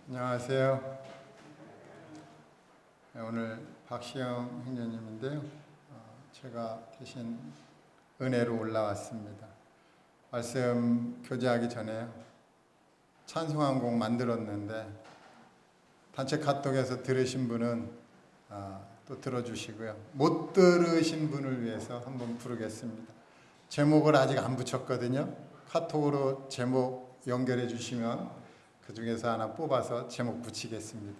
안녕하세요. 오늘 박시영 형제님인데요. 제가 대신 은혜로 올라왔습니다. 말씀 교제하기 전에 찬송 한 곡 만들었는데 단체 카톡에서 들으신 분은 또 들어주시고요. 못 들으신 분을 위해서 한번 부르겠습니다. 제목을 아직 안 붙였거든요. 카톡으로 제목 연결해 주시면 그 중에서 하나 뽑아서 제목 붙이겠습니다.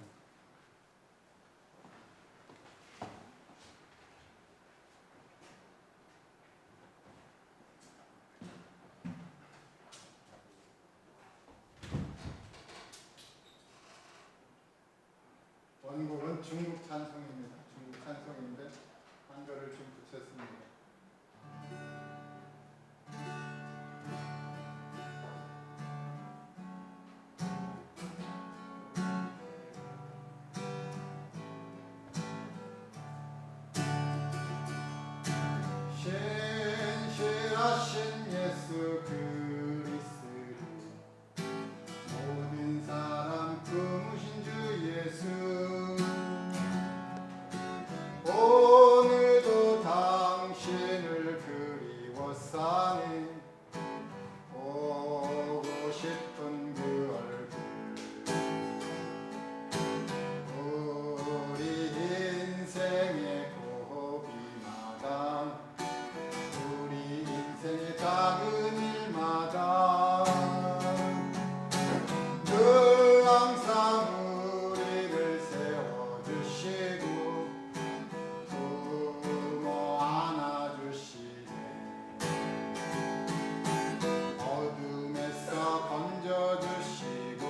원곡은 중국 찬송입니다. 중국 찬송인데 한글을 좀 붙였습니다. 신실하신 예수 그리스도 모든 사람 품으신 주 예수 오늘도 당신을 그리워싸니 보고 싶은 그 얼굴 우리 인생의 고비마다 우리 인생의 작은 일마다 늘 항상 우리를 세워주시고 품어 안아주시네 어둠에서 건져주시고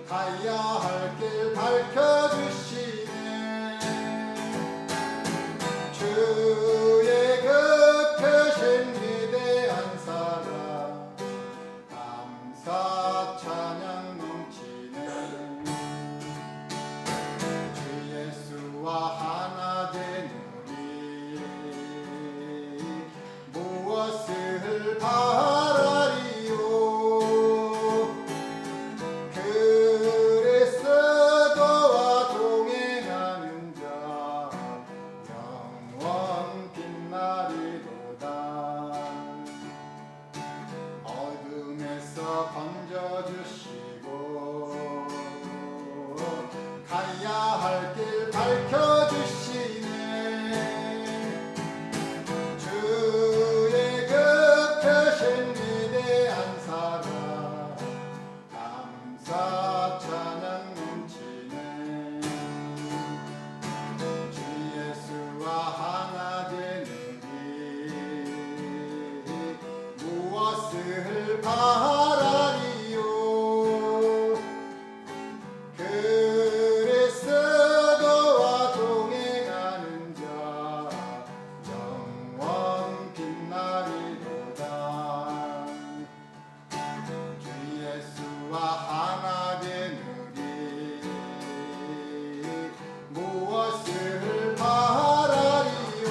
가야 할 길 밝혀주시네 주의 그 크신 위대한 사랑 감사 찬양 넘치네 주 예수와 하나 된 우리 무엇을 바라리요 그리스도와 동행하는 자 영원 빛나리로다 어둠에서 건져주시고 가야 할 길 밝혀주시네 주의 그 크신 위대한 사랑 감사 찬양 넘치네 주 예수와 하나 된 우리 무엇을 바라리요 그리스도와 동행하는 자 영원 빛나리로다 주 예수와 하나 된 우리 무엇을 바라리요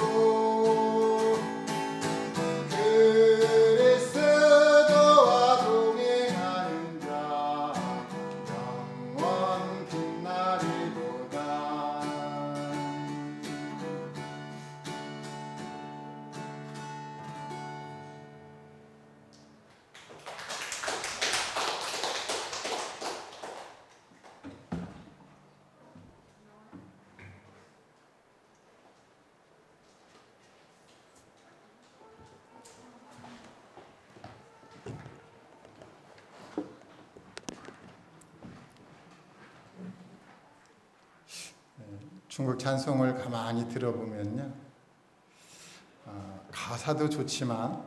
그리스도와 동행하는 자 영원 빛나리로다 중국 찬송을 가만히 들어보면요, 가사도 좋지만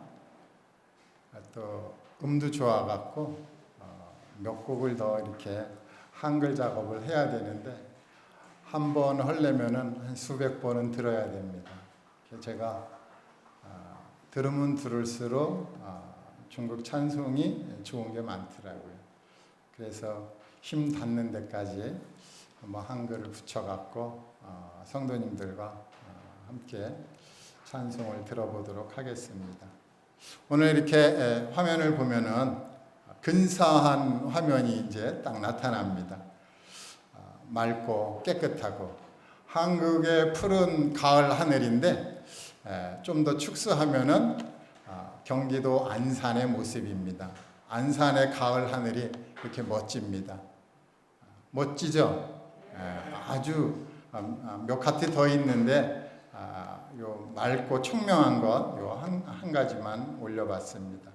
또 음도 좋아갖고 몇 곡을 더 이렇게 한글 작업을 해야 되는데 한 번 하려면은 한 수백 번은 들어야 됩니다. 제가 들으면 들을수록 중국 찬송이 좋은 게 많더라고요. 그래서 힘 닿는 데까지 한글을 붙여갖고 성도님들과 함께 찬송을 들어보도록 하겠습니다. 오늘 이렇게 화면을 보면은 근사한 화면이 이제 딱 나타납니다. 맑고 깨끗하고 한국의 푸른 가을 하늘인데 좀 더 축소하면은 경기도 안산의 모습입니다. 안산의 가을 하늘이 이렇게 멋집니다. 멋지죠? 아주 몇 가지 더 있는데 요 맑고 총명한 것 요 한 가지만 올려봤습니다.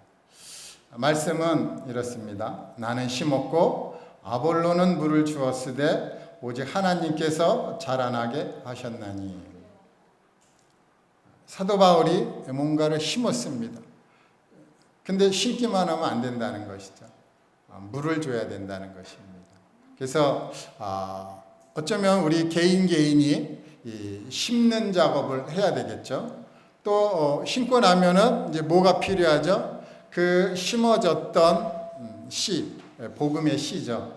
말씀은 이렇습니다. 나는 심었고 아볼로는 물을 주었으되 오직 하나님께서 자라나게 하셨나니. 사도 바울이 뭔가를 심었습니다. 근데 심기만 하면 안 된다는 것이죠. 물을 줘야 된다는 것입니다. 그래서 어쩌면 우리 개인이 심는 작업을 해야 되겠죠. 또 심고 나면은 이제 뭐가 필요하죠? 그 심어졌던 씨, 복음의 씨죠.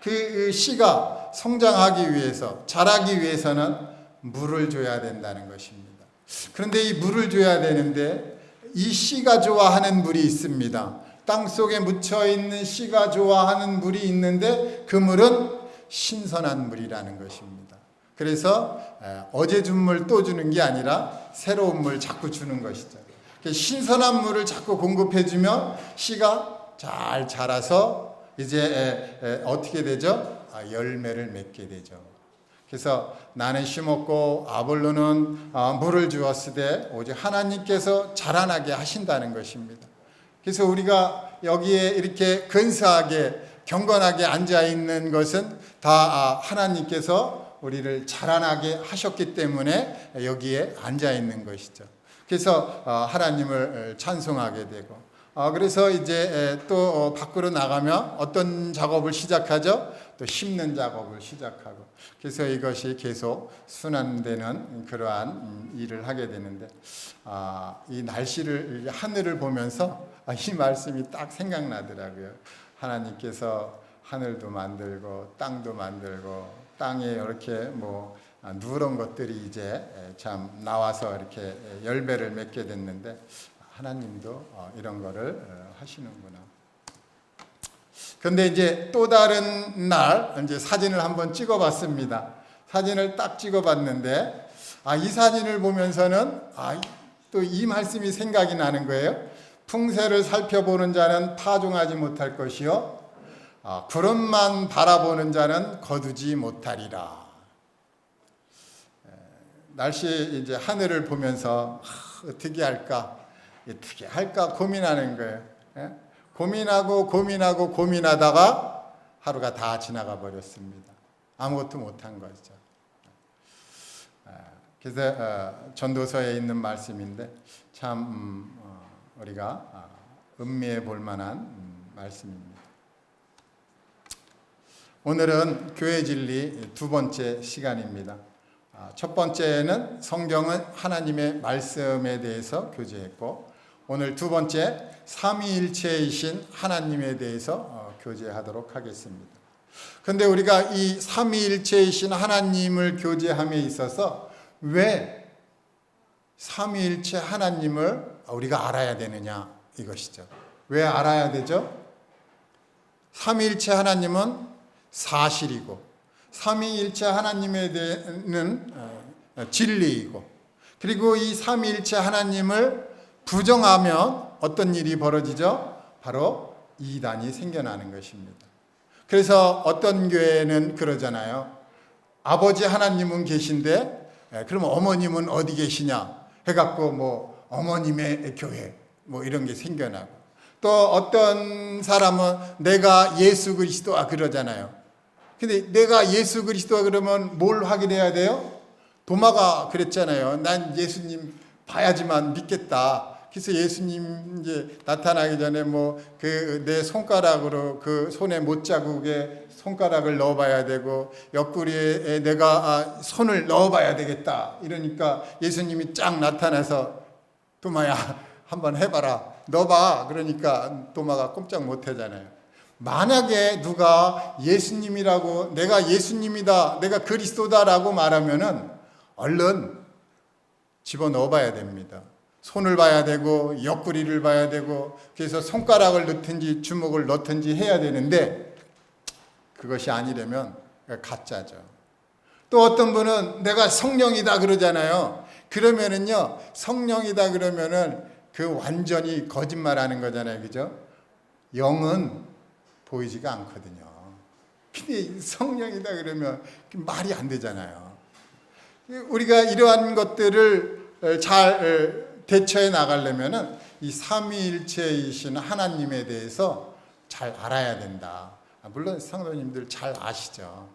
그 씨가 성장하기 위해서, 자라기 위해서는 물을 줘야 된다는 것입니다. 그런데 이 물을 줘야 되는데 이 씨가 좋아하는 물이 있습니다. 땅 속에 묻혀 있는 씨가 좋아하는 물이 있는데 그 물은 신선한 물이라는 것입니다. 그래서 어제 준 물 또 주는 게 아니라 새로운 물 자꾸 주는 것이죠. 신선한 물을 자꾸 공급해주면 씨가 잘 자라서 이제 어떻게 되죠? 열매를 맺게 되죠. 그래서 나는 심었고 아볼로는 물을 주었으되 오직 하나님께서 자라나게 하신다는 것입니다. 그래서 우리가 여기에 이렇게 근사하게 경건하게 앉아 있는 것은 다 하나님께서 우리를 자라나게 하셨기 때문에 여기에 앉아 있는 것이죠. 그래서 하나님을 찬송하게 되고 그래서 이제 또 밖으로 나가면 어떤 작업을 시작하죠? 또 심는 작업을 시작하고 그래서 이것이 계속 순환되는 그러한 일을 하게 되는데 이 날씨를 하늘을 보면서 이 말씀이 딱 생각나더라고요. 하나님께서 하늘도 만들고 땅도 만들고 땅에 이렇게 뭐 누런 것들이 이제 참 나와서 이렇게 열매를 맺게 됐는데 하나님도 이런 거를 하시는구나. 그런데 이제 또 다른 날 이제 사진을 한번 찍어봤습니다. 사진을 딱 찍어봤는데 이 사진을 보면서는 또 이 말씀이 생각이 나는 거예요. 풍세를 살펴보는 자는 파종하지 못할 것이요 구름만 바라보는 자는 거두지 못하리라. 날씨 이제 하늘을 보면서 어떻게 할까 고민하는 거예요. 고민하다가 하루가 다 지나가 버렸습니다. 아무것도 못한 거죠. 그래서 전도서에 있는 말씀인데 참 우리가 음미해 볼 만한 말씀입니다. 오늘은 교회 진리 두 번째 시간입니다. 첫 번째는 성경은 하나님의 말씀에 대해서 교제했고 오늘 두 번째 삼위일체이신 하나님에 대해서 교제하도록 하겠습니다. 그런데 우리가 이 삼위일체이신 하나님을 교제함에 있어서 왜 삼위일체 하나님을 우리가 알아야 되느냐 이것이죠. 왜 알아야 되죠? 삼위일체 하나님은 사실이고 삼위일체 하나님에 대한 진리이고 그리고 이 삼위일체 하나님을 부정하면 어떤 일이 벌어지죠? 바로 이단이 생겨나는 것입니다. 그래서 어떤 교회는 그러잖아요. 아버지 하나님은 계신데 그러면 어머님은 어디 계시냐 해갖고 뭐 어머님의 교회 뭐 이런 게 생겨나고 또 어떤 사람은 내가 예수 그리스도야 그러잖아요. 근데 내가 예수 그리스도야 그러면 뭘 확인해야 돼요? 도마가 그랬잖아요. 난 예수님 봐야지만 믿겠다. 그래서 예수님 이제 나타나기 전에 뭐 그 내 손가락으로 그 손의 못자국에 손가락을 넣어봐야 되고 옆구리에 내가 손을 넣어봐야 되겠다. 이러니까 예수님이 쫙 나타나서 도마야 한번 해봐라. 넣어봐. 그러니까 도마가 꼼짝 못하잖아요. 만약에 누가 예수님이라고 내가 예수님이다, 내가 그리스도다라고 말하면은 얼른 집어넣어봐야 됩니다. 손을 봐야 되고 옆구리를 봐야 되고 그래서 손가락을 넣든지 주먹을 넣든지 해야 되는데 그것이 아니려면 가짜죠. 또 어떤 분은 내가 성령이다 그러잖아요. 그러면은요, 성령이다 그러면은 그 완전히 거짓말하는 거잖아요. 그죠? 영은 보이지가 않거든요. 근데 성령이다 그러면 말이 안 되잖아요. 우리가 이러한 것들을 잘 대처해 나가려면은 이 삼위일체이신 하나님에 대해서 잘 알아야 된다. 물론 성도님들 잘 아시죠.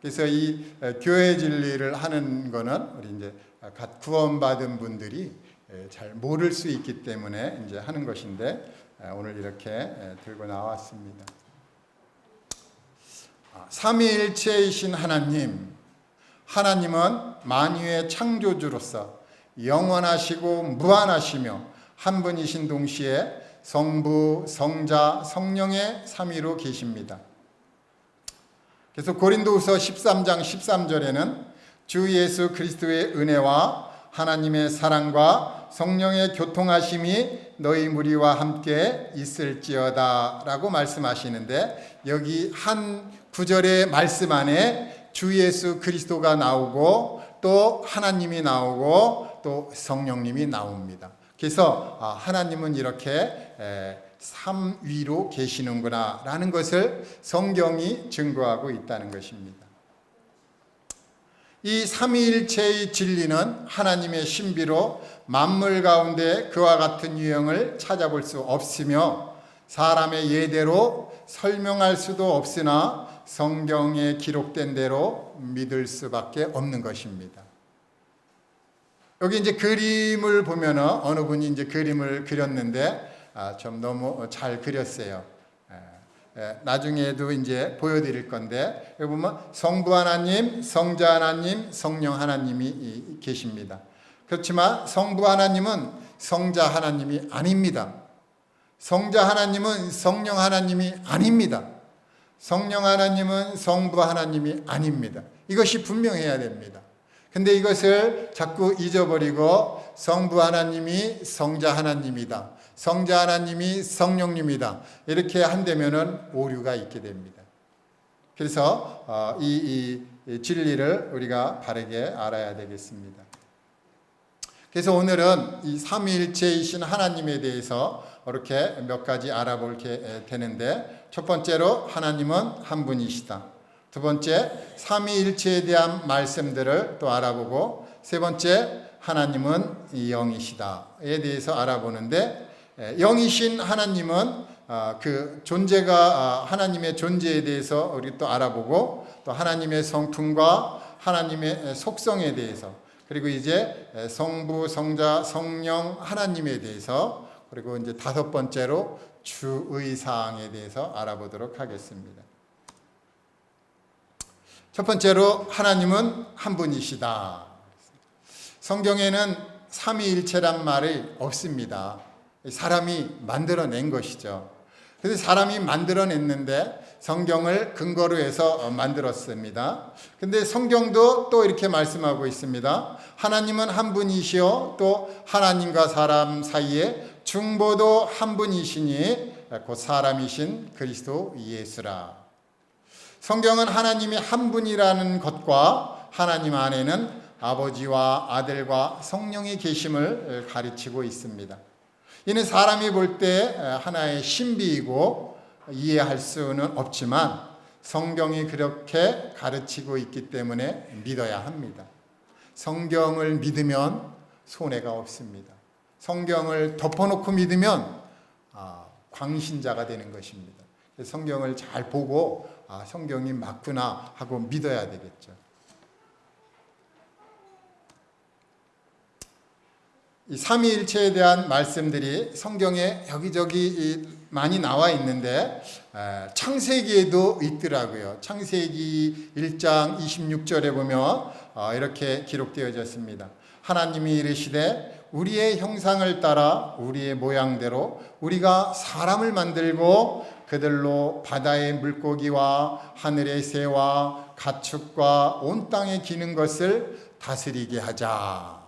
그래서 이 교회 진리를 하는 거는 우리 이제 갓 구원받은 분들이 잘 모를 수 있기 때문에 이제 하는 것인데 오늘 이렇게 들고 나왔습니다. 삼위일체이신 하나님, 하나님은 만유의 창조주로서 영원하시고 무한하시며 한 분이신 동시에 성부, 성자, 성령의 삼위로 계십니다. 그래서 고린도후서 13장 13절에는 주 예수 그리스도의 은혜와 하나님의 사랑과 성령의 교통하심이 너희 무리와 함께 있을지어다 라고 말씀하시는데, 여기 한 구절의 말씀 안에 주 예수 그리스도가 나오고 또 하나님이 나오고 또 성령님이 나옵니다. 그래서 하나님은 이렇게 삼위로 계시는구나 라는 것을 성경이 증거하고 있다는 것입니다. 이 삼위일체의 진리는 하나님의 신비로 만물 가운데 그와 같은 유형을 찾아볼 수 없으며 사람의 예대로 설명할 수도 없으나 성경에 기록된 대로 믿을 수밖에 없는 것입니다. 여기 이제 그림을 보면은 어느 분이 이제 그림을 그렸는데 좀 너무 잘 그렸어요. 나중에도 이제 보여드릴 건데, 여기 보면 성부 하나님, 성자 하나님, 성령 하나님이 계십니다. 그렇지만 성부 하나님은 성자 하나님이 아닙니다. 성자 하나님은 성령 하나님이 아닙니다. 성령 하나님은 성부 하나님이 아닙니다. 이것이 분명해야 됩니다. 근데 이것을 자꾸 잊어버리고 성부 하나님이 성자 하나님이다, 성자 하나님이 성령님이다 이렇게 한다면은 오류가 있게 됩니다. 그래서 이 진리를 우리가 바르게 알아야 되겠습니다. 그래서 오늘은 이 삼위일체이신 하나님에 대해서 이렇게 몇 가지 알아볼게 되는데, 첫 번째로 하나님은 한 분이시다. 두 번째, 삼위일체에 대한 말씀들을 또 알아보고, 세 번째, 하나님은 영이시다에 대해서 알아보는데, 영이신 하나님은 그 존재가 하나님의 존재에 대해서 우리 또 알아보고, 또 하나님의 성품과 하나님의 속성에 대해서, 그리고 이제 성부, 성자, 성령 하나님에 대해서, 그리고 이제 다섯 번째로 주의 사항에 대해서 알아보도록 하겠습니다. 첫 번째로 하나님은 한 분이시다. 성경에는 삼위일체란 말이 없습니다. 사람이 만들어낸 것이죠. 그래서 사람이 만들어냈는데 성경을 근거로 해서 만들었습니다. 근데 성경도 또 이렇게 말씀하고 있습니다. 하나님은 한 분이시요 또 하나님과 사람 사이에 중보도 한 분이시니 곧 사람이신 그리스도 예수라. 성경은 하나님이 한 분이라는 것과 하나님 안에는 아버지와 아들과 성령의 계심을 가르치고 있습니다. 이는 사람이 볼 때 하나의 신비이고 이해할 수는 없지만 성경이 그렇게 가르치고 있기 때문에 믿어야 합니다. 성경을 믿으면 손해가 없습니다. 성경을 덮어놓고 믿으면 광신자가 되는 것입니다. 성경을 잘 보고 성경이 맞구나 하고 믿어야 되겠죠. 이 삼위일체에 대한 말씀들이 성경에 여기저기 많이 나와 있는데 창세기에도 있더라고요. 창세기 1장 26절에 보면 이렇게 기록되어졌습니다. 하나님이 이르시되 우리의 형상을 따라 우리의 모양대로 우리가 사람을 만들고 그들로 바다의 물고기와 하늘의 새와 가축과 온 땅에 기는 것을 다스리게 하자.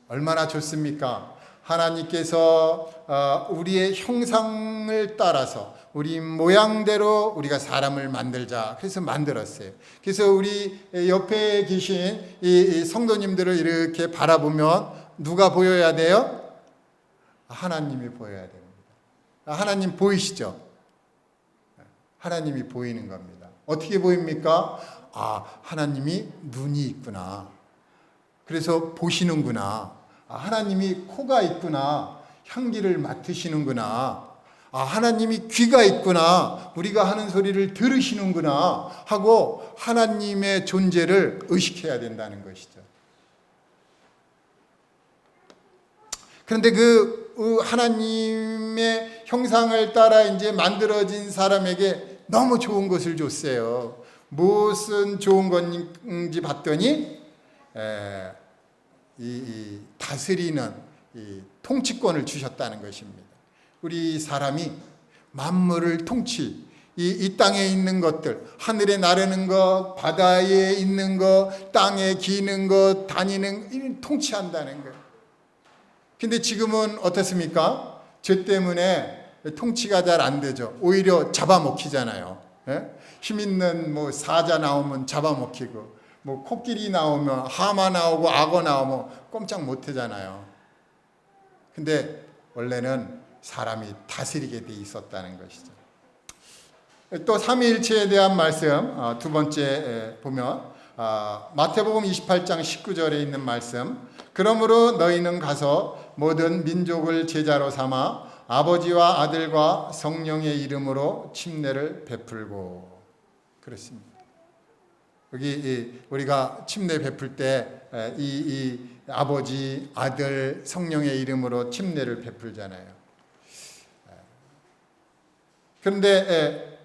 얼마나 좋습니까? 하나님께서 우리의 형상을 따라서 우리 모양대로 우리가 사람을 만들자. 그래서 만들었어요. 그래서 우리 옆에 계신 이 성도님들을 이렇게 바라보면 누가 보여야 돼요? 하나님이 보여야 됩니다. 하나님 보이시죠? 하나님이 보이는 겁니다. 어떻게 보입니까? 하나님이 눈이 있구나. 그래서 보시는구나. 하나님이 코가 있구나. 향기를 맡으시는구나. 하나님이 귀가 있구나. 우리가 하는 소리를 들으시는구나 하고 하나님의 존재를 의식해야 된다는 것이죠. 그런데 그 하나님의 형상을 따라 이제 만들어진 사람에게 너무 좋은 것을 줬어요. 무슨 좋은 건지 봤더니 이 다스리는 이 통치권을 주셨다는 것입니다. 우리 사람이 만물을 통치, 이 땅에 있는 것들, 하늘에 나르는 것, 바다에 있는 것, 땅에 기는 것, 다니는 통치한다는 거예요. 근데 지금은 어떻습니까? 죄 때문에 통치가 잘 안 되죠. 오히려 잡아먹히잖아요. 힘 있는 사자 나오면 잡아먹히고, 코끼리 나오면, 하마 나오고 악어 나오면 꼼짝 못 하잖아요. 근데 원래는 사람이 다스리게 돼 있었다는 것이죠. 또 삼위일체에 대한 말씀 두 번째 보면 마태복음 28장 19절에 있는 말씀, 그러므로 너희는 가서 모든 민족을 제자로 삼아 아버지와 아들과 성령의 이름으로 침례를 베풀고. 그렇습니다. 여기 우리가 침례 베풀 때 이 아버지, 아들, 성령의 이름으로 침례를 베풀잖아요. 그런데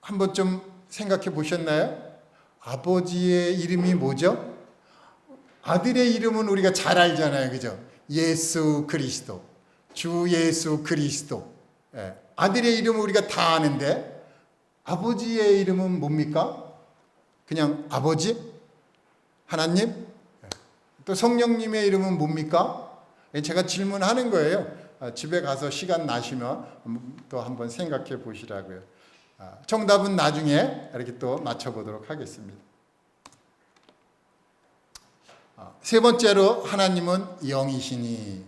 한번 좀 생각해 보셨나요? 아버지의 이름이 뭐죠? 아들의 이름은 우리가 잘 알잖아요. 그죠? 예수 그리스도, 주 예수 그리스도. 아들의 이름은 우리가 다 아는데 아버지의 이름은 뭡니까? 그냥 아버지? 하나님? 또 성령님의 이름은 뭡니까? 제가 질문하는 거예요. 집에 가서 시간 나시면 또 한번 생각해 보시라고요. 정답은 나중에 이렇게 또 맞춰보도록 하겠습니다. 세 번째로 하나님은 영이시니.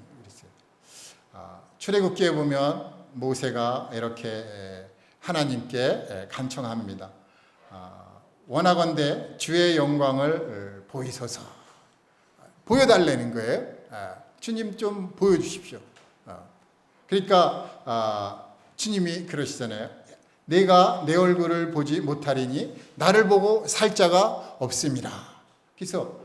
출애굽기에 보면 모세가 이렇게 하나님께 간청합니다. 원하건대 주의 영광을 보이소서. 보여달라는 거예요. 주님 좀 보여주십시오. 그러니까 주님이 그러시잖아요. 내가 내 얼굴을 보지 못하리니 나를 보고 살 자가 없음이라. 그래서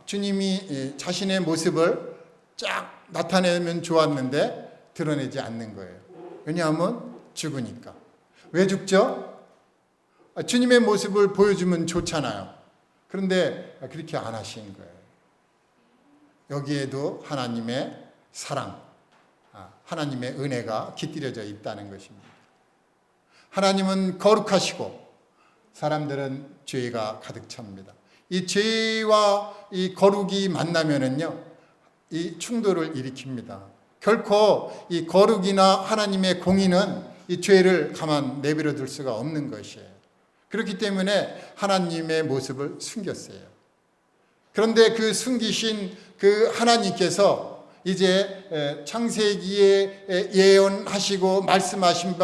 주님이 자신의 모습을 쫙 나타내면 좋았는데 드러내지 않는 거예요. 왜냐하면 죽으니까. 왜 죽죠? 주님의 모습을 보여주면 좋잖아요. 그런데 그렇게 안 하신 거예요. 여기에도 하나님의 사랑, 하나님의 은혜가 깃들여져 있다는 것입니다. 하나님은 거룩하시고 사람들은 죄가 가득 찹니다. 이 죄와 이 거룩이 만나면은요, 이 충돌을 일으킵니다. 결코 이 거룩이나 하나님의 공의는 이 죄를 가만 내버려 둘 수가 없는 것이에요. 그렇기 때문에 하나님의 모습을 숨겼어요. 그런데 그 숨기신 그 하나님께서 이제 창세기에 예언하시고 말씀하신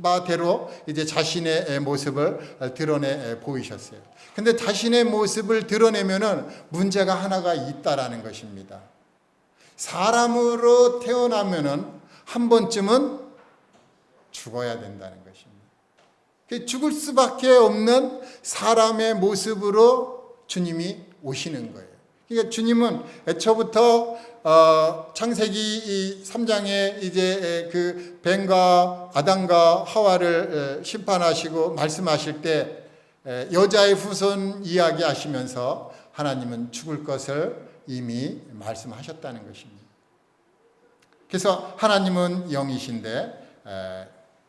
바대로 이제 자신의 모습을 드러내 보이셨어요. 근데 자신의 모습을 드러내면은 문제가 하나가 있다라는 것입니다. 사람으로 태어나면은 한 번쯤은 죽어야 된다는 것입니다. 죽을 수밖에 없는 사람의 모습으로 주님이 오시는 거예요. 그러니까 주님은 애초부터 창세기 3장에 이제 그 뱀과 아담과 하와를 심판하시고 말씀하실 때 여자의 후손 이야기하시면서 하나님은 죽을 것을 이미 말씀하셨다는 것입니다. 그래서 하나님은 영이신데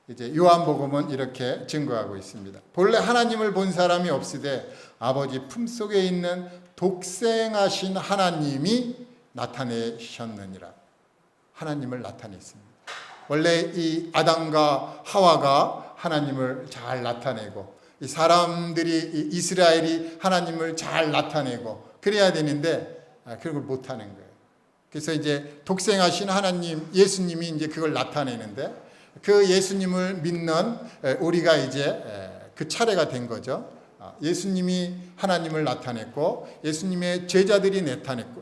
이제 요한복음은 이렇게 증거하고 있습니다. 본래 하나님을 본 사람이 없으되 아버지 품속에 있는 독생하신 하나님이 나타내셨느니라. 하나님을 나타냈습니다. 원래 이 아담과 하와가 하나님을 잘 나타내고 이 사람들이 이스라엘이 하나님을 잘 나타내고 그래야 되는데 그런 걸 못하는 거예요. 그래서 이제 독생하신 하나님 예수님이 이제 그걸 나타내는데 그 예수님을 믿는 우리가 이제 그 차례가 된 거죠. 예수님이 하나님을 나타냈고 예수님의 제자들이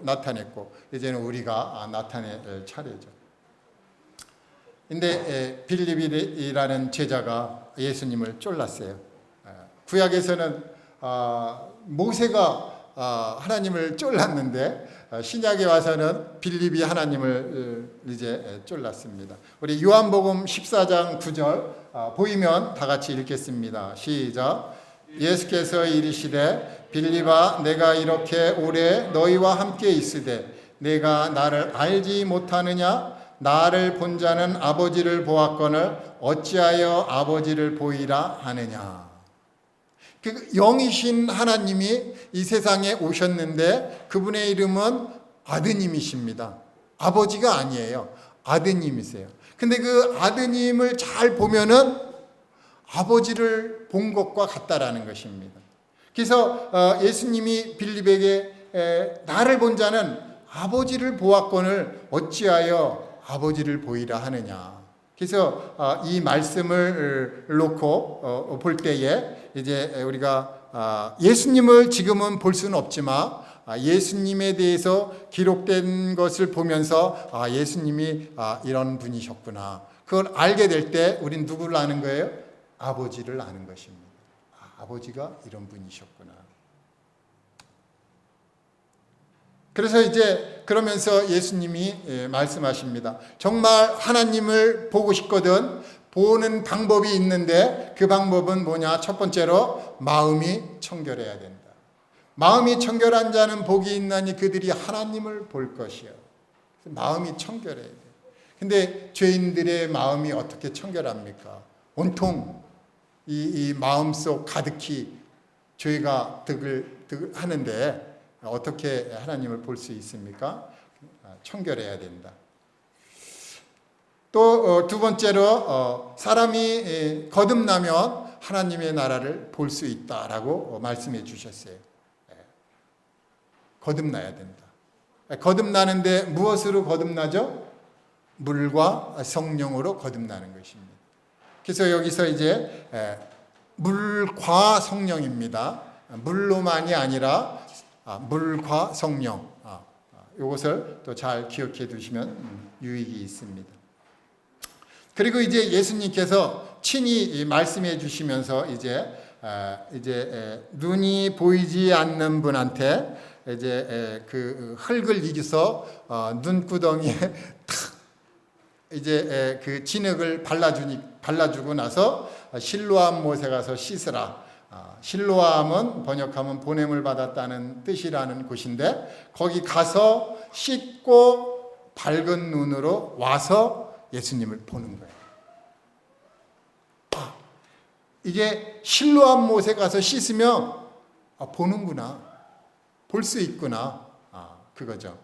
나타냈고 이제는 우리가 나타낼 차례죠. 근데 빌립이라는 제자가 예수님을 쫄랐어요. 구약에서는 모세가 하나님을 쫄랐는데 신약에 와서는 빌립이 하나님을 이제 쫄랐습니다. 우리 요한복음 14장 9절 보이면 다 같이 읽겠습니다. 시작. 예수께서 이르시되 빌립아 내가 이렇게 오래 너희와 함께 있으되 내가 나를 알지 못하느냐? 나를 본 자는 아버지를 보았거늘 어찌하여 아버지를 보이라 하느냐. 그 영이신 하나님이 이 세상에 오셨는데 그분의 이름은 아드님이십니다. 아버지가 아니에요. 아드님이세요. 근데 그 아드님을 잘 보면은 아버지를 본 것과 같다라는 것입니다. 그래서 예수님이 빌립에게 나를 본 자는 아버지를 보았거늘 어찌하여 아버지를 보이라 하느냐. 그래서 이 말씀을 놓고 볼 때에 이제 우리가 예수님을 지금은 볼 수는 없지만 예수님에 대해서 기록된 것을 보면서 예수님이 이런 분이셨구나. 그걸 알게 될 때 우린 누구를 아는 거예요? 아버지를 아는 것입니다. 아버지가 이런 분이셨구나. 그래서 이제 그러면서 예수님이 말씀하십니다. 정말 하나님을 보고 싶거든 보는 방법이 있는데 그 방법은 뭐냐? 첫 번째로 마음이 청결해야 된다. 마음이 청결한 자는 복이 있나니 그들이 하나님을 볼 것이요. 마음이 청결해야 돼. 근데 죄인들의 마음이 어떻게 청결합니까? 온통 이 마음속 가득히 죄가 득을 하는데 어떻게 하나님을 볼 수 있습니까? 청결해야 된다. 또 두 번째로 사람이 거듭나면 하나님의 나라를 볼 수 있다라고 말씀해 주셨어요. 거듭나야 된다. 거듭나는데 무엇으로 거듭나죠? 물과 성령으로 거듭나는 것입니다. 그래서 여기서 이제 물과 성령입니다. 물로만이 아니라 물과 성령. 이것을 또 잘 기억해 두시면 유익이 있습니다. 그리고 이제 예수님께서 친히 말씀해 주시면서 이제 눈이 보이지 않는 분한테 이제 그 흙을 이겨서 눈구덩이에 탁 이제 그 진흙을 발라주고 나서 실로암 못에 가서 씻으라. 실로암은 번역하면 보냄을 받았다는 뜻이라는 곳인데 거기 가서 씻고 밝은 눈으로 와서 예수님을 보는 거예요. 이게 실로암 못에 가서 씻으면 보는구나. 볼 수 있구나. 그거죠.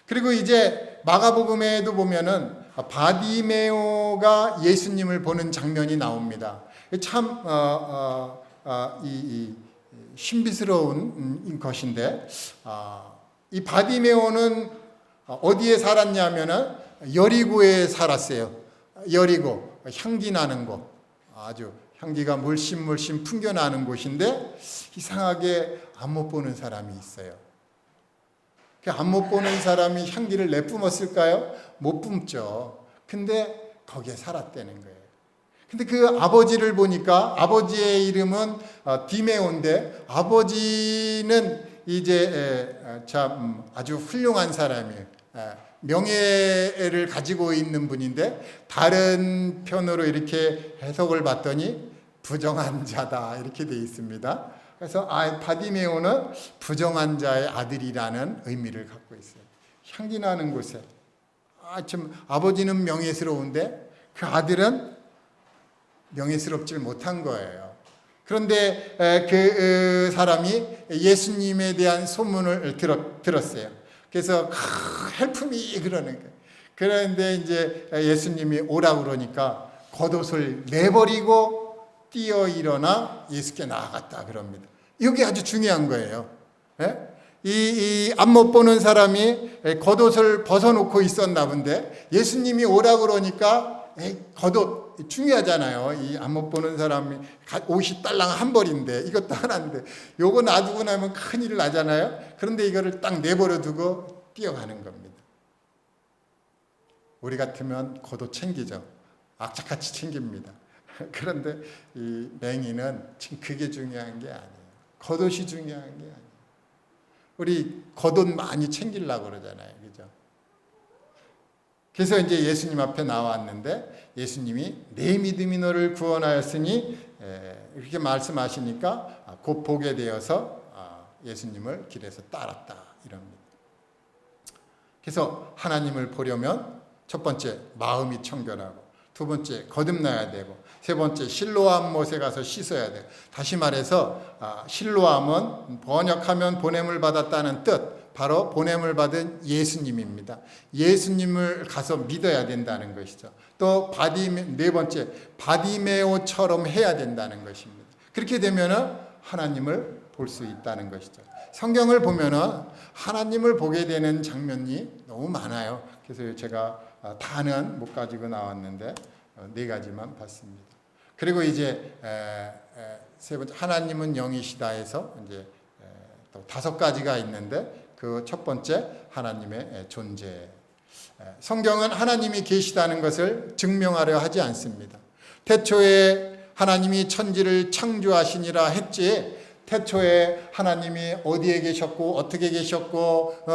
그리고 이제 마가복음에도 보면은 바디메오가 예수님을 보는 장면이 나옵니다. 참 신비스러운 것인데 이 바디메오는 어디에 살았냐면은 여리고에 살았어요. 여리고 향기 나는 곳, 아주 향기가 물씬 풍겨나는 곳인데 이상하게 안 못 보는 사람이 있어요. 안 못 보는 사람이 향기를 내뿜었을까요? 못 뿜죠. 근데 거기에 살았다는 거예요. 근데 그 아버지를 보니까 아버지의 이름은 디메오인데 아버지는 이제 참 아주 훌륭한 사람이에요. 명예를 가지고 있는 분인데 다른 편으로 이렇게 해석을 봤더니 부정한 자다 이렇게 되어 있습니다. 그래서 바디메오는 부정한 자의 아들이라는 의미를 갖고 있어요. 향기 나는 곳에 참 아버지는 명예스러운데 그 아들은 명예스럽지 못한 거예요. 그런데 그 사람이 예수님에 대한 소문을 들었어요. 그래서 help me 그러는 거예요. 그런데 이제 예수님이 오라고 그러니까 겉옷을 내버리고 뛰어 일어나 예수께 나아갔다 그럽니다. 이게 아주 중요한 거예요. 이 앞 못 보는 사람이 겉옷을 벗어놓고 있었나 본데 예수님이 오라고 그러니까 겉옷 중요하잖아요. 이 앞 못 보는 사람이 옷이 딸랑 한 벌인데 이것도 하나인데 요거 놔두고 나면 큰일 나잖아요. 그런데 이거를 딱 내버려 두고 뛰어가는 겁니다. 우리 같으면 겉옷 챙기죠. 악착같이 챙깁니다. 그런데 이 맹인은 지금 그게 중요한 게 아니에요. 겉옷이 중요한 게 아니에요. 우리 겉옷 많이 챙기려고 그러잖아요. 그죠? 그래서 이제 예수님 앞에 나왔는데 예수님이 내 믿음이 너를 구원하였으니 이렇게 말씀하시니까 곧 보게 되어서 예수님을 길에서 따랐다 이럽니다. 그래서 하나님을 보려면 첫 번째 마음이 청결하고 두 번째 거듭나야 되고 세 번째 실로암 못에 가서 씻어야 돼요. 다시 말해서 실로암은 번역하면 보냄을 받았다는 뜻, 바로 보냄을 받은 예수님입니다. 예수님을 가서 믿어야 된다는 것이죠. 또 네 번째 바디메오처럼 해야 된다는 것입니다. 그렇게 되면은 하나님을 볼 수 있다는 것이죠. 성경을 보면은 하나님을 보게 되는 장면이 너무 많아요. 그래서 제가 다는 못 가지고 나왔는데 네 가지만 봤습니다. 그리고 이제 세 번째 하나님은 영이시다 해서 이제 또 다섯 가지가 있는데 그 첫 번째 하나님의 존재. 성경은 하나님이 계시다는 것을 증명하려 하지 않습니다. 태초에 하나님이 천지를 창조하시니라 했지 태초에 하나님이 어디에 계셨고 어떻게 계셨고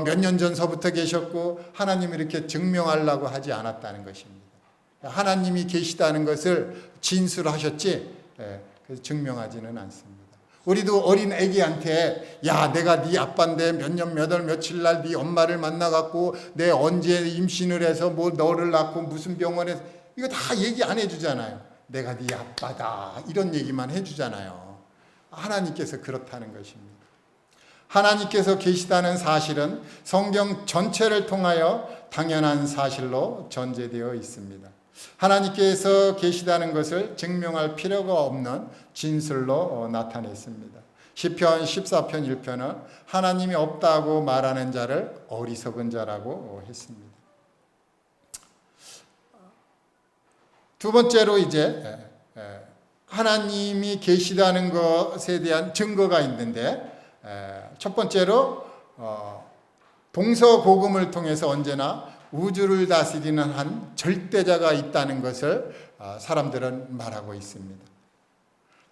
몇 년 전서부터 계셨고 하나님이 이렇게 증명하려고 하지 않았다는 것입니다. 하나님이 계시다는 것을 진술하셨지 그래서 증명하지는 않습니다. 우리도 어린 애기한테 야 내가 네 아빠인데 몇 년 몇 월 며칠 날 네 엄마를 만나갖고 내 언제 임신을 해서 뭐 너를 낳고 무슨 병원에서 이거 다 얘기 안 해주잖아요. 내가 네 아빠다 이런 얘기만 해주잖아요. 하나님께서 그렇다는 것입니다. 하나님께서 계시다는 사실은 성경 전체를 통하여 당연한 사실로 전제되어 있습니다. 하나님께서 계시다는 것을 증명할 필요가 없는 진술로 나타냈습니다. 시편 14편 1편은 하나님이 없다고 말하는 자를 어리석은 자라고 했습니다. 두 번째로 이제 하나님이 계시다는 것에 대한 증거가 있는데 첫 번째로 동서고금을 통해서 언제나 우주를 다스리는 한 절대자가 있다는 것을 사람들은 말하고 있습니다.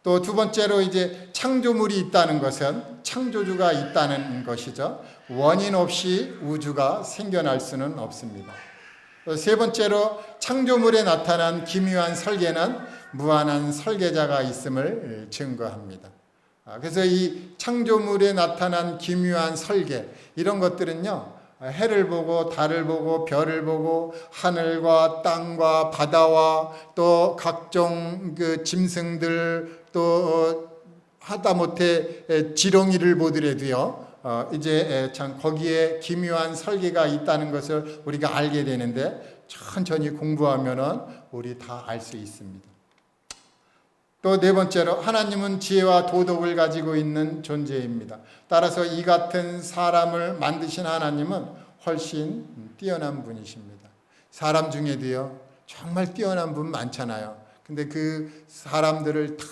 또 두 번째로 이제 창조물이 있다는 것은 창조주가 있다는 것이죠. 원인 없이 우주가 생겨날 수는 없습니다. 세 번째로 창조물에 나타난 기묘한 설계는 무한한 설계자가 있음을 증거합니다. 그래서 이 창조물에 나타난 기묘한 설계 이런 것들은요. 해를 보고 달을 보고 별을 보고 하늘과 땅과 바다와 또 각종 그 짐승들 또 하다못해 지렁이를 보더라도요. 이제 참 거기에 기묘한 설계가 있다는 것을 우리가 알게 되는데 천천히 공부하면은 우리 다 알 수 있습니다. 또 네 번째로 하나님은 지혜와 도덕을 가지고 있는 존재입니다. 따라서 이 같은 사람을 만드신 하나님은 훨씬 뛰어난 분이십니다. 사람 중에도요 정말 뛰어난 분 많잖아요. 근데 그 사람들을 다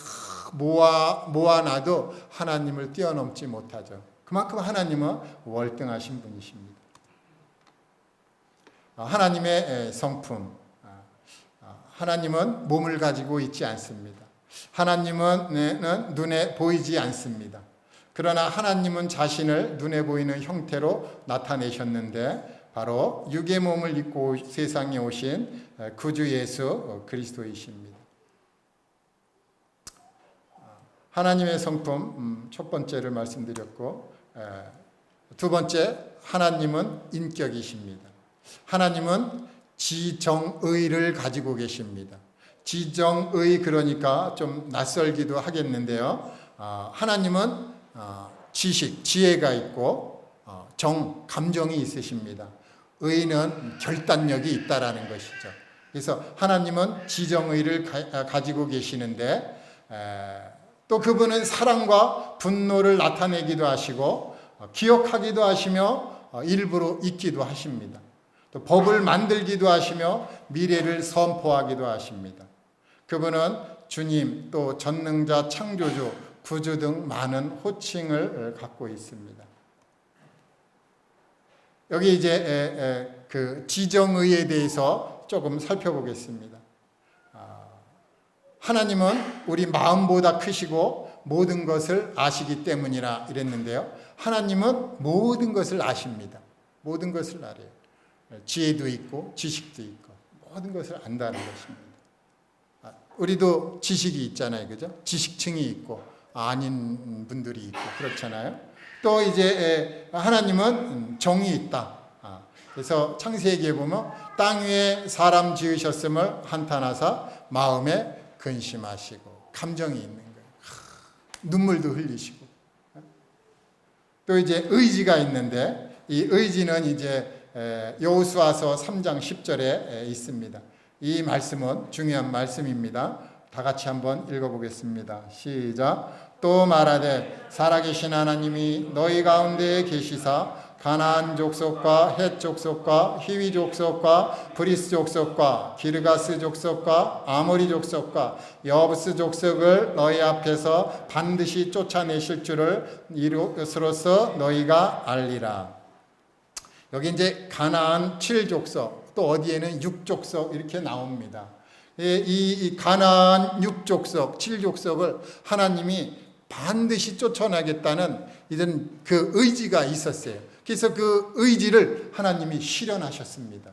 모아놔도 하나님을 뛰어넘지 못하죠. 그만큼 하나님은 월등하신 분이십니다. 하나님의 성품, 하나님은 몸을 가지고 있지 않습니다. 하나님은 눈에 보이지 않습니다. 그러나 하나님은 자신을 눈에 보이는 형태로 나타내셨는데 바로 육의 몸을 입고 세상에 오신 구주 예수 그리스도이십니다. 하나님의 성품 첫 번째를 말씀드렸고 두 번째 하나님은 인격이십니다. 하나님은 지정의를 가지고 계십니다. 지정의 그러니까 좀 낯설기도 하겠는데요. 하나님은 지식, 지혜가 있고 감정이 있으십니다. 의인은 결단력이 있다라는 것이죠. 그래서 하나님은 지정의를 가지고 계시는데 또 그분은 사랑과 분노를 나타내기도 하시고 기억하기도 하시며 일부러 잊기도 하십니다. 또 법을 만들기도 하시며 미래를 선포하기도 하십니다. 그분은 주님, 또 전능자, 창조주, 구주 등 많은 호칭을 갖고 있습니다. 여기 이제 그 지정의에 대해서 조금 살펴보겠습니다. 하나님은 우리 마음보다 크시고 모든 것을 아시기 때문이라 이랬는데요. 하나님은 모든 것을 아십니다. 모든 것을 알아요. 지혜도 있고 지식도 있고 모든 것을 안다는 것입니다. 우리도 지식이 있잖아요. 그죠? 지식층이 있고 아닌 분들이 있고 그렇잖아요. 또 이제 하나님은 정이 있다. 그래서 창세기에 보면 땅 위에 사람 지으셨음을 한탄하사 마음에 근심하시고 감정이 있는 거예요. 눈물도 흘리시고. 또 이제 의지가 있는데 이 의지는 이제 여호수아서 3장 10절에 있습니다. 이 말씀은 중요한 말씀입니다. 다 같이 한번 읽어보겠습니다. 시작. 또 말하되 살아계신 하나님이 너희 가운데에 계시사 가나안 족속과 헷 족속과 히위 족속과 브리스 족속과 기르가스 족속과 아모리 족속과 여부스 족속을 너희 앞에서 반드시 쫓아내실 줄을 이것으로써 너희가 알리라. 여기 이제 가나안 7족속 또 어디에는 6족속 이렇게 나옵니다. 이 가나안 6족속 7족속을 하나님이 반드시 쫓아내겠다는 이런 그 의지가 있었어요. 그래서 그 의지를 하나님이 실현하셨습니다.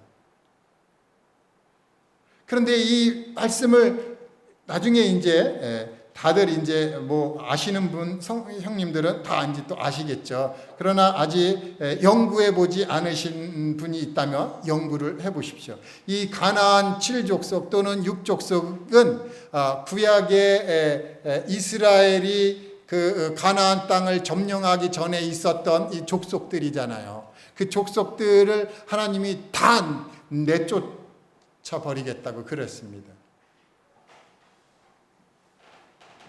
그런데 이 말씀을 나중에 이제 다들 이제 뭐 아시는 분, 형님들은 다 이제 또 아시겠죠. 그러나 아직 연구해 보지 않으신 분이 있다면 연구를 해 보십시오. 이 가나안 7족속 또는 6족속은 구약의 이스라엘이 그 가나안 땅을 점령하기 전에 있었던 이 족속들이잖아요. 그 족속들을 하나님이 다 내쫓아 버리겠다고 그랬습니다.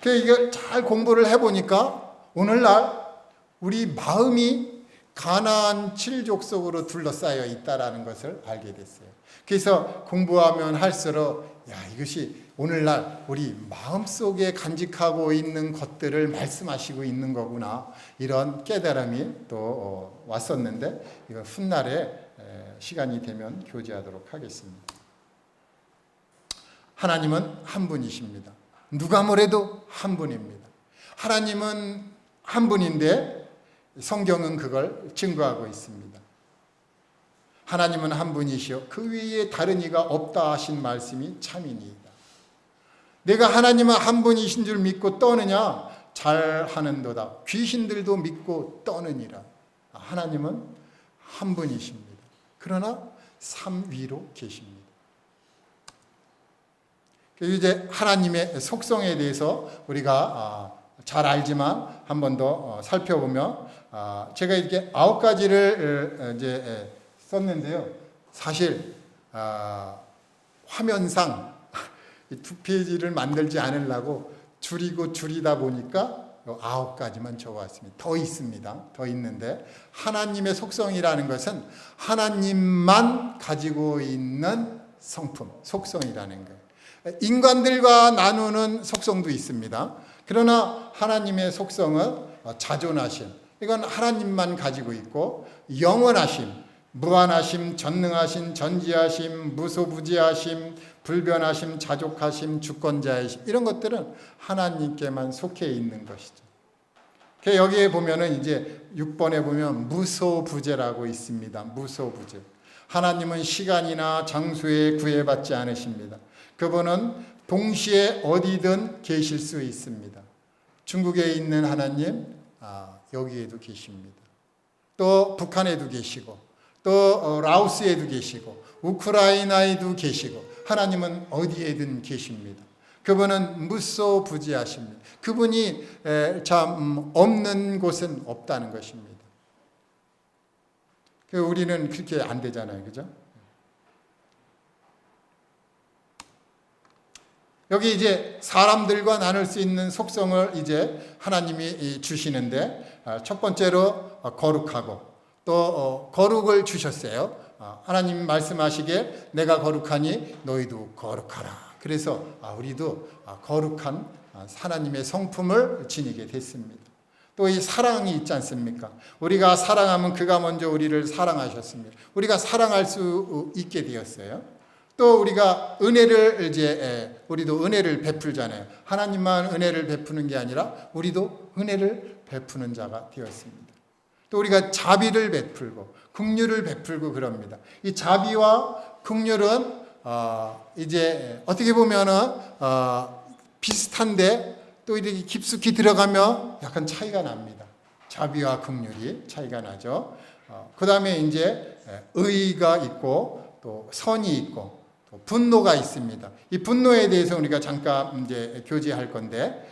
이걸 잘 공부를 해보니까 오늘날 우리 마음이 가나안 7족속으로 둘러싸여 있다라는 것을 알게 됐어요. 그래서 공부하면 할수록 이것이 오늘날 우리 마음속에 간직하고 있는 것들을 말씀하시고 있는 거구나 이런 깨달음이 또 왔었는데 이건 훗날에 시간이 되면 교제하도록 하겠습니다. 하나님은 한 분이십니다. 누가 뭐래도 한 분입니다. 하나님은 한 분인데 성경은 그걸 증거하고 있습니다. 하나님은 한 분이시요 그 위에 다른 이가 없다 하신 말씀이 참이니이다. 내가 하나님은 한 분이신 줄 믿고 떠느냐? 잘하는도다. 귀신들도 믿고 떠느니라. 하나님은 한 분이십니다. 그러나 삼 위로 계십니다. 이제 하나님의 속성에 대해서 우리가 잘 알지만 한 번 더 살펴보면 제가 이렇게 9가지를 이제 썼는데요. 사실 화면상 이 2페이지를 만들지 않으려고 줄이다 보니까 9가지만 적어왔습니다. 더 있습니다. 더 있는데 하나님의 속성이라는 것은 하나님만 가지고 있는 성품, 속성이라는 거예요. 인간들과 나누는 속성도 있습니다. 그러나 하나님의 속성은 자존하심, 이건 하나님만 가지고 있고 영원하심, 무한하심, 전능하심, 전지하심, 무소부지하심, 불변하심, 자족하심, 주권자이심 이런 것들은 하나님께만 속해 있는 것이죠. 여기에 보면은 이제 6번에 보면 무소부재라고 있습니다. 무소부재. 하나님은 시간이나 장소에 구애받지 않으십니다. 그분은 동시에 어디든 계실 수 있습니다. 중국에 있는 하나님, 여기에도 계십니다. 또 북한에도 계시고, 또 라오스에도 계시고, 우크라이나에도 계시고, 하나님은 어디에든 계십니다. 그분은 무소부지하십니다. 그분이 참 없는 곳은 없다는 것입니다. 우리는 그렇게 안 되잖아요. 그죠? 여기 이제 사람들과 나눌 수 있는 속성을 이제 하나님이 주시는데, 첫 번째로 거룩하고, 또 거룩을 주셨어요. 하나님 말씀하시기에 내가 거룩하니 너희도 거룩하라. 그래서 우리도 거룩한 하나님의 성품을 지니게 됐습니다. 또 이 사랑이 있지 않습니까? 우리가 사랑하면 그가 먼저 우리를 사랑하셨습니다. 우리가 사랑할 수 있게 되었어요. 또 우리가 우리도 은혜를 베풀잖아요. 하나님만 은혜를 베푸는 게 아니라 우리도 은혜를 베푸는 자가 되었습니다. 또 우리가 자비를 베풀고 긍휼을 베풀고 그럽니다. 이 자비와 긍휼은 이제 어떻게 보면은 비슷한데 또 이렇게 깊숙이 들어가면 약간 차이가 납니다. 자비와 긍휼이 차이가 나죠. 그 다음에 이제 의가 있고 또 선이 있고 또 분노가 있습니다. 이 분노에 대해서 우리가 잠깐 이제 교제할 건데,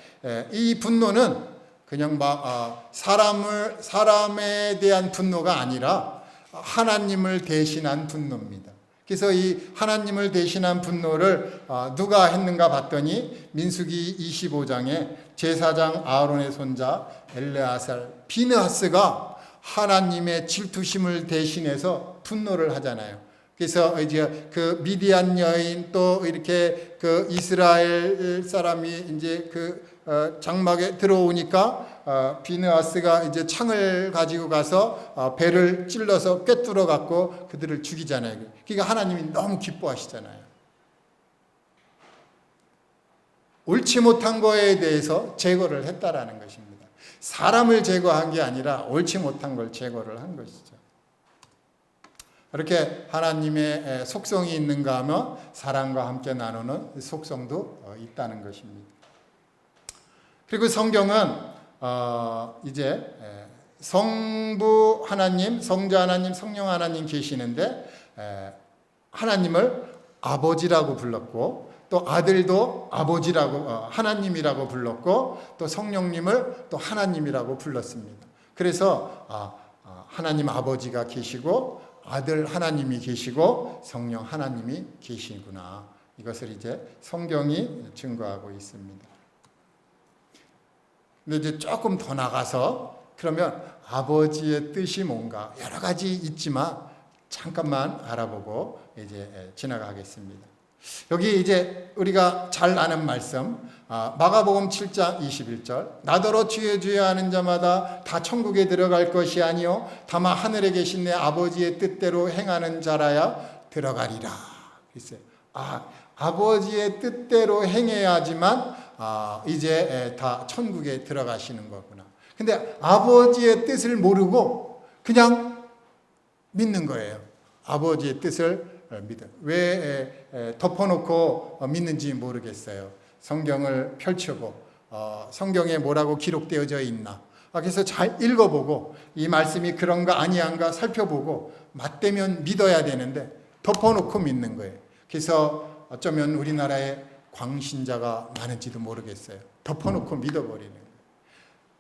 이 분노는 그냥 막 사람에 대한 분노가 아니라 하나님을 대신한 분노입니다. 그래서 이 하나님을 대신한 분노를 누가 했는가 봤더니 민수기 25장에 제사장 아론의 손자 엘레아살 비느하스가 하나님의 질투심을 대신해서 분노를 하잖아요. 그래서 이제 그 미디안 여인 또 이렇게 그 이스라엘 사람이 이제 그 장막에 들어오니까 비느하스가 이제 창을 가지고 가서 배를 찔러서 꿰뚫어 갖고 그들을 죽이잖아요. 그러니까 하나님이 너무 기뻐하시잖아요. 옳지 못한 거에 대해서 제거를 했다라는 것입니다. 사람을 제거한 게 아니라 옳지 못한 걸 제거를 한 것이죠. 이렇게 하나님의 속성이 있는가 하면 사랑과 함께 나누는 속성도 있다는 것입니다. 그리고 성경은 이제 성부 하나님, 성자 하나님, 성령 하나님 계시는데 하나님을 아버지라고 불렀고 또 아들도 아버지라고 하나님이라고 불렀고 또 성령님을 또 하나님이라고 불렀습니다. 그래서 하나님 아버지가 계시고 아들 하나님이 계시고 성령 하나님이 계시구나. 이것을 이제 성경이 증거하고 있습니다. 근데 이제 조금 더 나가서 그러면 아버지의 뜻이 뭔가 여러 가지 있지만 잠깐만 알아보고 이제 지나가겠습니다. 여기 이제 우리가 잘 아는 말씀 마가복음 7장 21절 나더러 주여 주여 하는 자마다 다 천국에 들어갈 것이 아니요 다만 하늘에 계신 내 아버지의 뜻대로 행하는 자라야 들어가리라. 글쎄, 아버지의 뜻대로 행해야지만 이제 다 천국에 들어가시는 거구나. 근데 아버지의 뜻을 모르고 그냥 믿는 거예요. 아버지의 뜻을 믿어. 왜 덮어놓고 믿는지 모르겠어요. 성경을 펼치고 성경에 뭐라고 기록되어져 있나. 그래서 잘 읽어보고 이 말씀이 그런가 아니한가 살펴보고 맞대면 믿어야 되는데 덮어놓고 믿는 거예요. 그래서 어쩌면 우리나라에 광신자가 많은지도 모르겠어요. 덮어놓고 믿어버리는 거예요.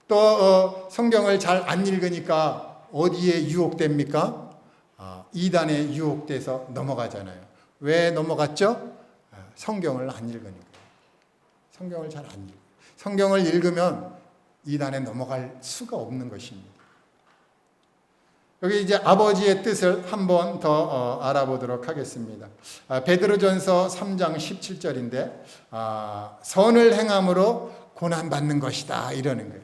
또 성경을 잘 안 읽으니까 어디에 유혹됩니까? 이단에 유혹돼서 넘어가잖아요. 왜 넘어갔죠? 성경을 안 읽으니까. 성경을 잘 안 읽어요. 성경을 읽으면 이단에 넘어갈 수가 없는 것입니다. 여기 이제 아버지의 뜻을 한 번 더 알아보도록 하겠습니다. 베드로전서 3장 17절인데 선을 행함으로 고난받는 것이다 이러는 거예요.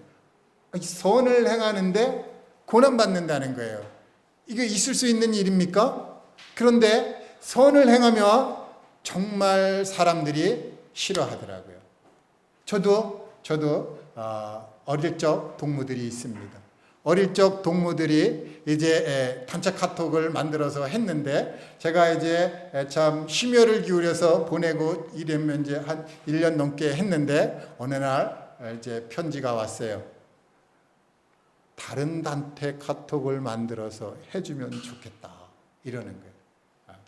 선을 행하는데 고난받는다는 거예요. 이게 있을 수 있는 일입니까? 그런데 선을 행하면 정말 사람들이 싫어하더라고요. 저도 어릴 적 동무들이 있습니다. 어릴 적 동무들이 이제 단체 카톡을 만들어서 했는데 제가 이제 참 심혈을 기울여서 보내고 이러면 이제 한 1년 넘게 했는데 어느 날 이제 편지가 왔어요. 다른 단체 카톡을 만들어서 해주면 좋겠다 이러는 거예요.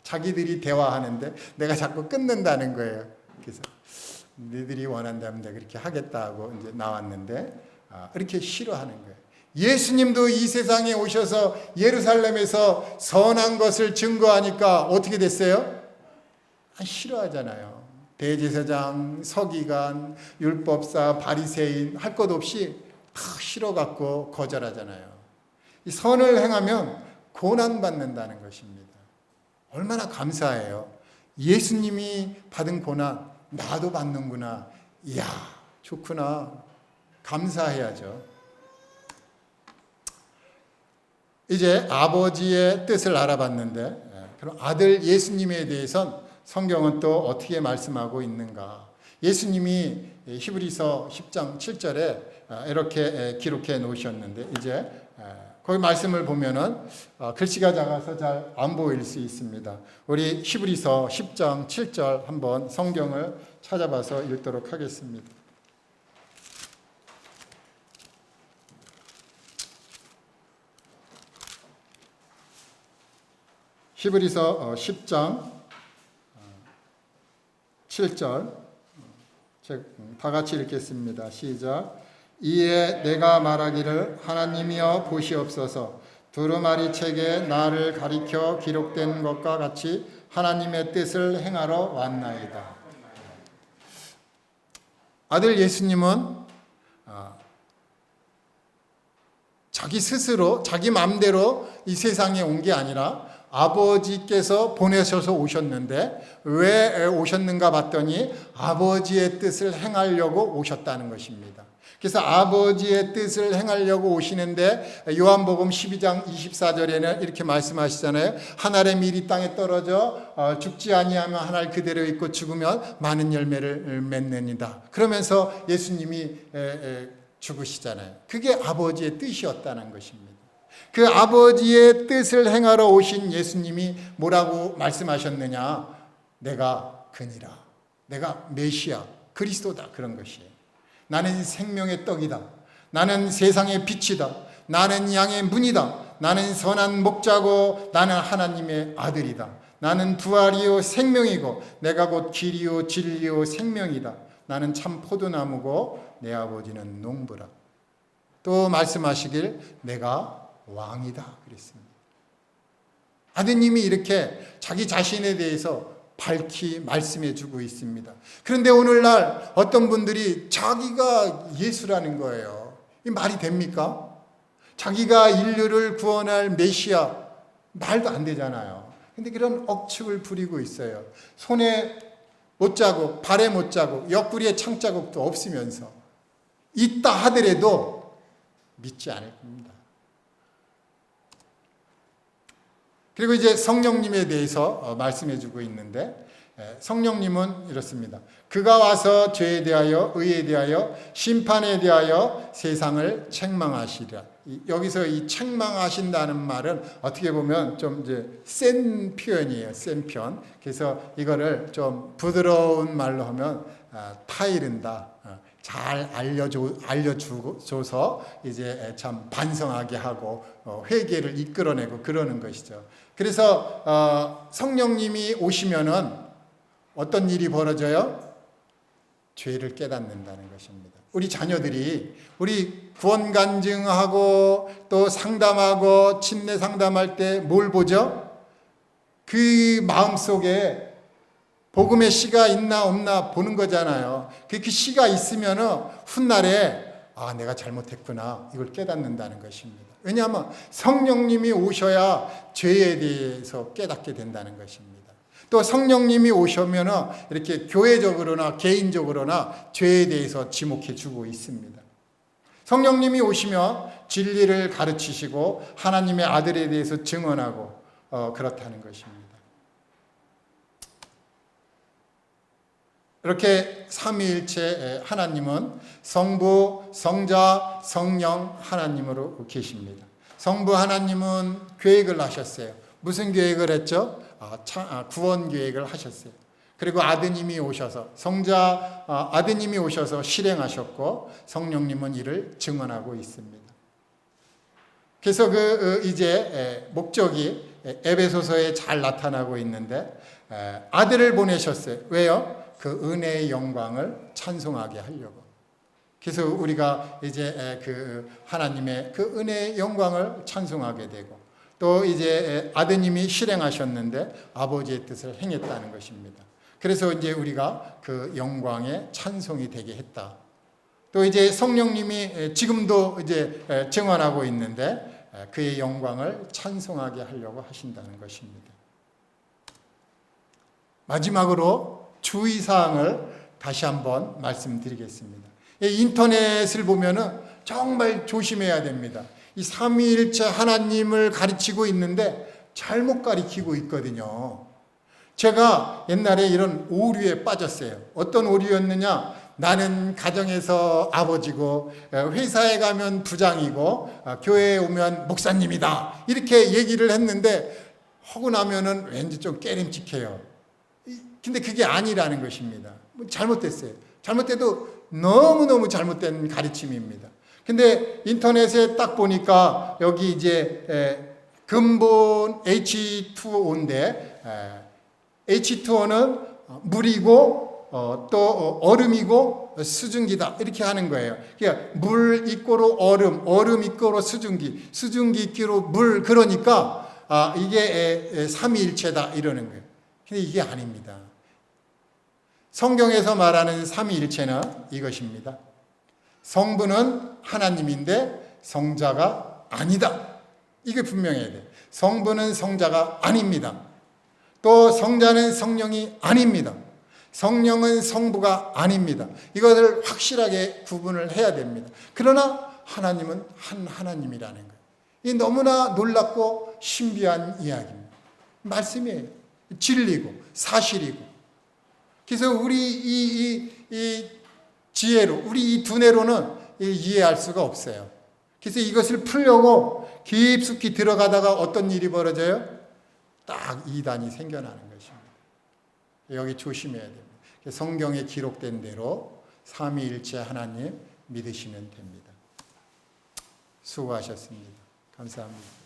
자기들이 대화하는데 내가 자꾸 끊는다는 거예요. 그래서 너희들이 원한다면 내가 그렇게 하겠다고 이제 나왔는데 이렇게 싫어하는 거예요. 예수님도 이 세상에 오셔서 예루살렘에서 선한 것을 증거하니까 어떻게 됐어요? 싫어하잖아요. 대제사장, 서기관, 율법사, 바리새인 할 것 없이 다 싫어갖고 거절하잖아요. 이 선을 행하면 고난받는다는 것입니다. 얼마나 감사해요. 예수님이 받은 고난 나도 받는구나. 이야, 좋구나. 감사해야죠. 이제 아버지의 뜻을 알아봤는데, 그럼 아들 예수님에 대해선 성경은 또 어떻게 말씀하고 있는가? 예수님이 히브리서 10장 7절에 이렇게 기록해 놓으셨는데, 이제 거기 말씀을 보면은 글씨가 작아서 잘 안 보일 수 있습니다. 우리 히브리서 10장 7절 한번 성경을 찾아봐서 읽도록 하겠습니다. 히브리서 10장 7절 다 같이 읽겠습니다. 시작. 이에 내가 말하기를 하나님이여 보시옵소서 두루마리 책에 나를 가리켜 기록된 것과 같이 하나님의 뜻을 행하러 왔나이다. 아들 예수님은 자기 스스로 자기 마음대로 이 세상에 온 게 아니라 아버지께서 보내셔서 오셨는데 왜 오셨는가 봤더니 아버지의 뜻을 행하려고 오셨다는 것입니다. 그래서 아버지의 뜻을 행하려고 오시는데 요한복음 12장 24절에는 이렇게 말씀하시잖아요. 한 알의 밀이 땅에 떨어져 죽지 아니하면 한 알 그대로 있고 죽으면 많은 열매를 맺느니라. 그러면서 예수님이 죽으시잖아요. 그게 아버지의 뜻이었다는 것입니다. 그 아버지의 뜻을 행하러 오신 예수님이 뭐라고 말씀하셨느냐? 내가 그니라. 내가 메시아, 그리스도다. 그런 것이에요. 나는 생명의 떡이다. 나는 세상의 빛이다. 나는 양의 문이다. 나는 선한 목자고 나는 하나님의 아들이다. 나는 부활이요 생명이고 내가 곧 길이요 진리요 생명이다. 나는 참 포도나무고 내 아버지는 농부라. 또 말씀하시길 내가 왕이다 그랬습니다. 아드님이 이렇게 자기 자신에 대해서 밝히 말씀해 주고 있습니다. 그런데 오늘날 어떤 분들이 자기가 예수라는 거예요. 이 말이 됩니까? 자기가 인류를 구원할 메시아, 말도 안 되잖아요. 근데 그런 억측을 부리고 있어요. 손에 못자국, 발에 못자국, 옆구리에 창자국도 없으면서 있다 하더라도 믿지 않을 겁니다. 그리고 이제 성령님에 대해서 말씀해 주고 있는데 성령님은 이렇습니다. 그가 와서 죄에 대하여 의에 대하여 심판에 대하여 세상을 책망하시리라. 여기서 이 책망하신다는 말은 어떻게 보면 좀 이제 센 표현이에요. 센 편. 그래서 이거를 좀 부드러운 말로 하면 타이른다. 잘 알려줘서 이제 참 반성하게 하고 회개를 이끌어내고 그러는 것이죠. 그래서 성령님이 오시면은 어떤 일이 벌어져요? 죄를 깨닫는다는 것입니다. 우리 자녀들이 우리 구원 간증하고 또 상담하고 침례 상담할 때 뭘 보죠? 그 마음속에 복음의 씨가 있나 없나 보는 거잖아요. 그 씨가 있으면은 훗날에 내가 잘못했구나 이걸 깨닫는다는 것입니다. 왜냐하면 성령님이 오셔야 죄에 대해서 깨닫게 된다는 것입니다. 또 성령님이 오시면은 이렇게 교회적으로나 개인적으로나 죄에 대해서 지목해 주고 있습니다. 성령님이 오시면 진리를 가르치시고 하나님의 아들에 대해서 증언하고 그렇다는 것입니다. 이렇게 삼위일체 하나님은 성부, 성자, 성령 하나님으로 계십니다. 성부 하나님은 계획을 하셨어요. 무슨 계획을 했죠? 구원 계획을 하셨어요. 그리고 아드님이 오셔서 아드님이 오셔서 실행하셨고 성령님은 이를 증언하고 있습니다. 그래서 이제 목적이 에베소서에 잘 나타나고 있는데 아들을 보내셨어요. 왜요? 그 은혜의 영광을 찬송하게 하려고. 그래서 우리가 이제 그 하나님의 그 은혜의 영광을 찬송하게 되고 또 이제 아드님이 실행하셨는데 아버지의 뜻을 행했다는 것입니다. 그래서 이제 우리가 그 영광의 찬송이 되게 했다. 또 이제 성령님이 지금도 이제 증언하고 있는데 그의 영광을 찬송하게 하려고 하신다는 것입니다. 마지막으로 주의사항을 다시 한번 말씀드리겠습니다. 인터넷을 보면은 정말 조심해야 됩니다. 이 삼위일체 하나님을 가르치고 있는데 잘못 가르치고 있거든요. 제가 옛날에 이런 오류에 빠졌어요. 어떤 오류였느냐? 나는 가정에서 아버지고 회사에 가면 부장이고 교회에 오면 목사님이다. 이렇게 얘기를 했는데 하고 나면은 왠지 좀 깨림칙해요. 근데 그게 아니라는 것입니다. 잘못됐어요. 잘못돼도 너무너무 잘못된 가르침입니다. 근데 인터넷에 딱 보니까 여기 이제 근본 H2O인데 H2O는 물이고 또 얼음이고 수증기다 이렇게 하는 거예요. 그러니까 물 이꼬로 얼음, 얼음 이꼬로 수증기, 수증기 이꼬로 물 그러니까 이게 삼위일체다 이러는 거예요. 근데 이게 아닙니다. 성경에서 말하는 삼위일체는 이것입니다. 성부는 하나님인데 성자가 아니다. 이게 분명해야 돼요. 성부는 성자가 아닙니다. 또 성자는 성령이 아닙니다. 성령은 성부가 아닙니다. 이것을 확실하게 구분을 해야 됩니다. 그러나 하나님은 한 하나님이라는 거예요. 이 너무나 놀랍고 신비한 이야기입니다. 말씀이에요. 진리고 사실이고. 그래서 우리 이 지혜로, 우리 이 두뇌로는 이해할 수가 없어요. 그래서 이것을 풀려고 깊숙이 들어가다가 어떤 일이 벌어져요? 딱 이단이 생겨나는 것입니다. 여기 조심해야 됩니다. 성경에 기록된 대로 삼위일체 하나님 믿으시면 됩니다. 수고하셨습니다. 감사합니다.